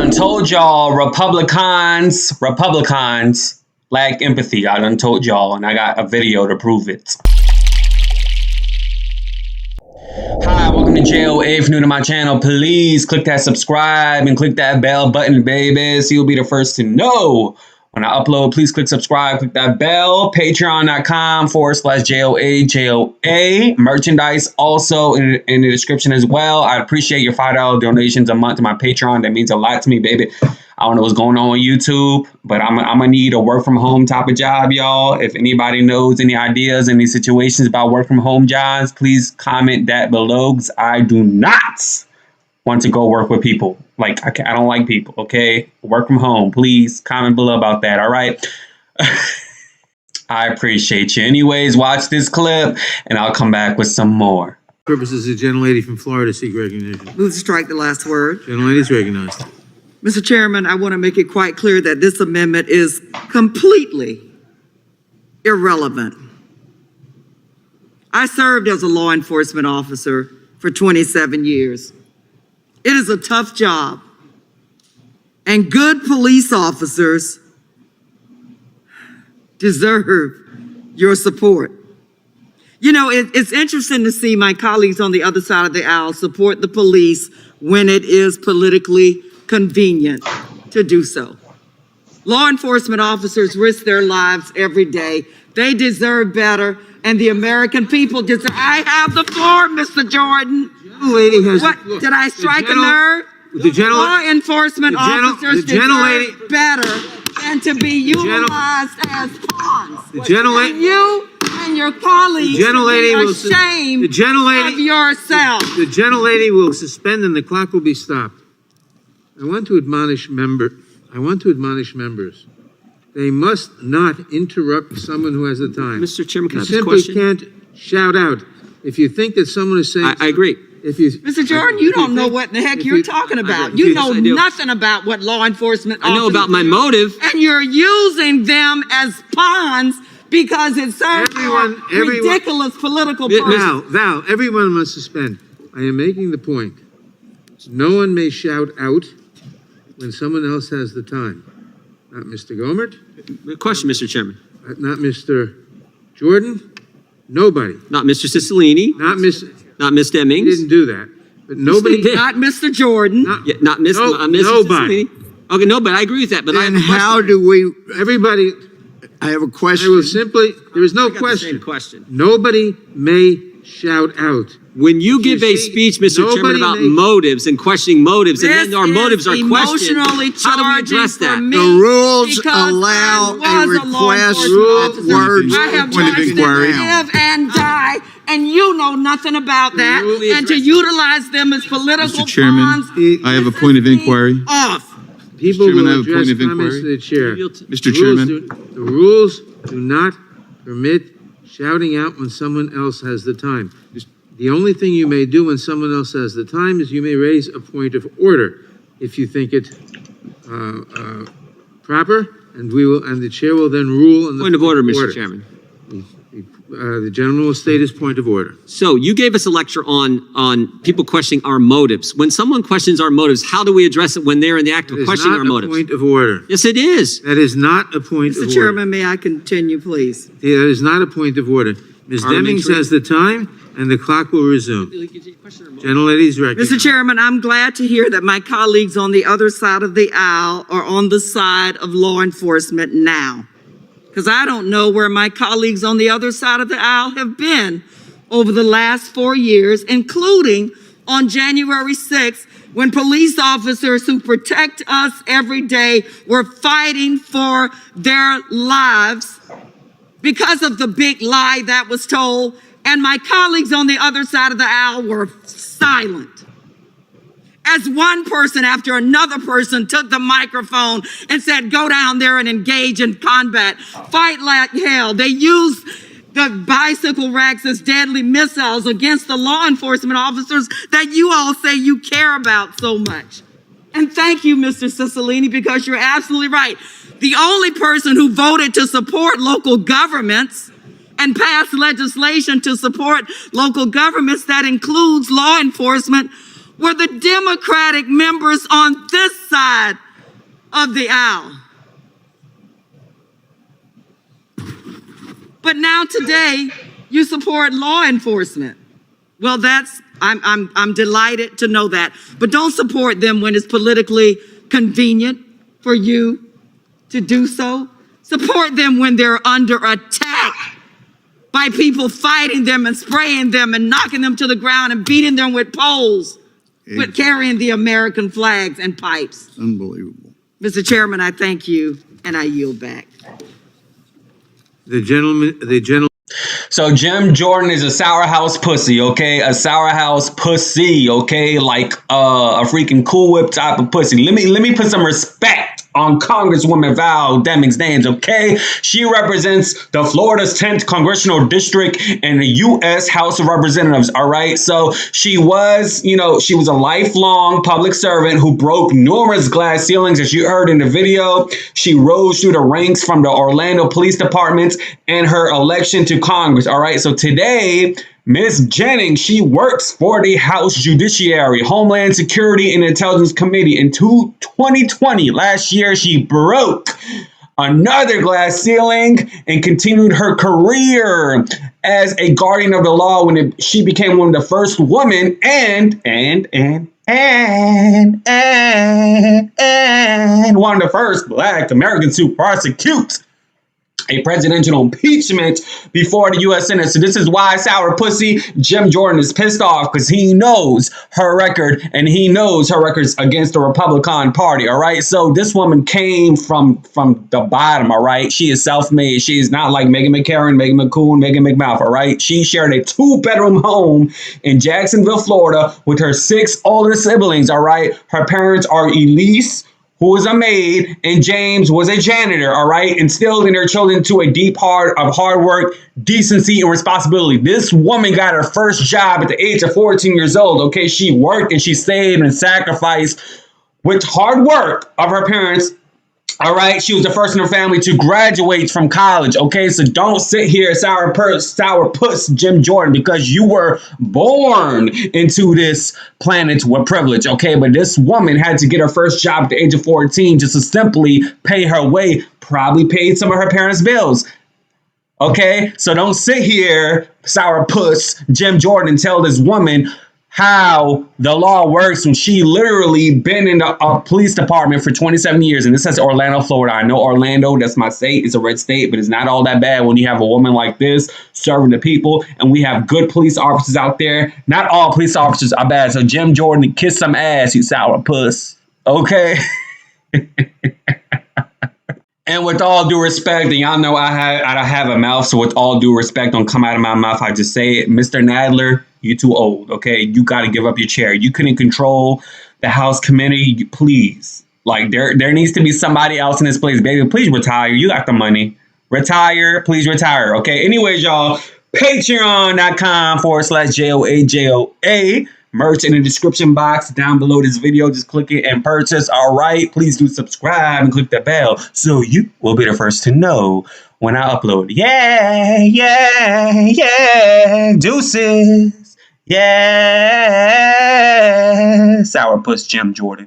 done told y'all Republicans lack empathy. I done told y'all, and I got a video to prove it. Hi, welcome to JOA. If you're new to my channel, please click that subscribe and click that bell button, baby, so you'll be the first to know when I upload. Please click subscribe, click that bell. Patreon.com/JOA. Merchandise also in the description as well. I appreciate your $5 donations a month to my Patreon. That means a lot to me, baby. I don't know what's going on YouTube, but I'm gonna need a work from home type of job, y'all. If anybody knows any ideas, any situations about work from home jobs, please comment that below, because I do not want to go work with people. Like, I don't like people, okay? Work from home, please comment below about that, all right? I appreciate you. Anyways, watch this clip, and I'll come back with some more. Purposes, the gentlelady from Florida seek recognition. Move to strike the last word. Gentlelady is recognized. Mr. Chairman, I want to make it quite clear that this amendment is completely irrelevant. I served as a law enforcement officer for 27 years. It is a tough job, and good police officers deserve your support. You know, it's interesting to see my colleagues on the other side of the aisle support the police when it is politically convenient to do so. Law enforcement officers risk their lives every day. They deserve better, and the American people deserve. I have the floor, Mr. Jordan. Lady has What, did I strike a nerve? Law enforcement officers deserve better than to be utilized as pawns. And you and your colleagues should be ashamed of yourself. The gentlelady will suspend and the clock will be stopped. I want to admonish members. They must not interrupt someone who has the time. Mr. Chairman, can I ask a simply question? can't shout out. If you think that someone is saying, I agree. Mr. Jordan, you don't know what the heck you're talking about. You know nothing about what law enforcement officers I know about my motive. And you're using them as pawns because it serves ridiculous political purposes. Val, everyone must suspend. I am making the point. No one may shout out when someone else has the time. Not Mr. Gomert. Question, Mr. Chairman. Not Mr. Jordan. Nobody. Not Mr. Cicilline. Not Miss Demings. He didn't do that. But nobody. Not Mr. Jordan. Not Miss. Nobody. Cicilline. Okay, no, but I agree with that. But and how do we? Everybody. I have a question. I will simply. There is no question. Nobody may shout out. When you give a speech, Mr. Chairman, about motives and questioning motives, and then our motives are questioned, how do we address that? The rules allow a request of words. I have watched them live and die, and you know nothing about that. And to utilize them as political Mr. Chairman, I have a point of inquiry. People Chairman, I will have a point address of comments inquiry. to the chair. Mr. Chairman. The rules do not permit shouting out when someone else has the time. The only thing you may do when someone else has the time is you may raise a point of order if you think it proper, and the chair will then rule on the Point of order, Mr. Chairman. The gentleman will state his point of order. So you gave us a lecture on people questioning our motives. When someone questions our motives, how do we address it when they're in the act of questioning our motives? That is not a point of order. Yes, it is. That is not a point of order. Mr. Chairman, may I continue, please? That is not a point of order. Ms. Demings has the time, and the clock will resume. Gentlelady is recognized. Mr. Chairman, I'm glad to hear that my colleagues on the other side of the aisle are on the side of law enforcement now. Because I don't know where my colleagues on the other side of the aisle have been over the last 4 years, including on January 6th, when police officers who protect us every day were fighting for their lives because of the big lie that was told, and my colleagues on the other side of the aisle were silent. As one person after another person took the microphone and said, go down there and engage in combat, fight like hell. They used the bicycle racks as deadly missiles against the law enforcement officers that you all say you care about so much. And thank you, Mr. Cicilline, because you're absolutely right. The only person who voted to support local governments and passed legislation to support local governments that includes law enforcement were the Democratic members on this side of the aisle. But now today, you support law enforcement. Well, I'm delighted to know that. But don't support them when it's politically convenient for you to do so. Support them when they're under attack by people fighting them and spraying them and knocking them to the ground and beating them with poles, with carrying the American flags and pipes. Unbelievable. Mr. Chairman, I thank you and I yield back. The gentleman. So Jim Jordan is a sour house pussy, okay? A sour house pussy, okay? Like a freaking Cool Whip type of pussy. Let me put some respect on Congresswoman Val Demings' names, okay? She represents the Florida's 10th Congressional District in the U.S. House of Representatives, all right? So she was, she was a lifelong public servant who broke numerous glass ceilings, as you heard in the video. She rose through the ranks from the Orlando Police Department and her election to Congress, all right? So today, Ms. Jennings, she works for the House Judiciary, Homeland Security, and Intelligence Committee. In 2020, last year, she broke another glass ceiling and continued her career as a guardian of the law when she became one of the first women and one of the first Black Americans to prosecute a presidential impeachment before the U.S. Senate. So this is why sour pussy Jim Jordan is pissed off, because he knows her record and he knows her records against the Republican Party. All right. So this woman came from the bottom. All right. She is self-made. She is not like Megan McCarran, Megan McCoon, Megan McMouth. All right. She shared a 2-bedroom home in Jacksonville, Florida with her 6 older siblings. All right. Her parents are Elise, who was a maid, and James was a janitor, all right? Instilled in their children to a deep heart of hard work, decency, and responsibility. This woman got her first job at the age of 14 years old, okay? She worked and she saved and sacrificed with hard work of her parents. All right, she was the first in her family to graduate from college. Okay, so don't sit here, sour puss, Jim Jordan, because you were born into this planet with privilege. Okay, but this woman had to get her first job at the age of 14 just to simply pay her way. Probably paid some of her parents' bills. Okay, so don't sit here, sour puss, Jim Jordan, and tell this woman how the law works when she literally been in the police department for 27 years. And this says Orlando, Florida. I know Orlando, that's my state. It's a red state, but it's not all that bad when you have a woman like this serving the people. And we have good police officers out there. Not all police officers are bad. So Jim Jordan, kiss some ass, you sour puss. Okay? And with all due respect, and y'all know I have a mouth, so with all due respect, don't come out of my mouth. I just say it. Mr. Nadler, you're too old, okay? You got to give up your chair. You couldn't control the House committee. Please. Like, there needs to be somebody else in this place. Baby, please retire. You got the money. Retire. Please retire, okay? Anyways, y'all, patreon.com/JOAJOA. Merch in the description box down below this video. Just click it and purchase. All right. Please do subscribe and click the bell so you will be the first to know when I upload. Yeah. Deuces. Yeah. Sourpuss Jim Jordan.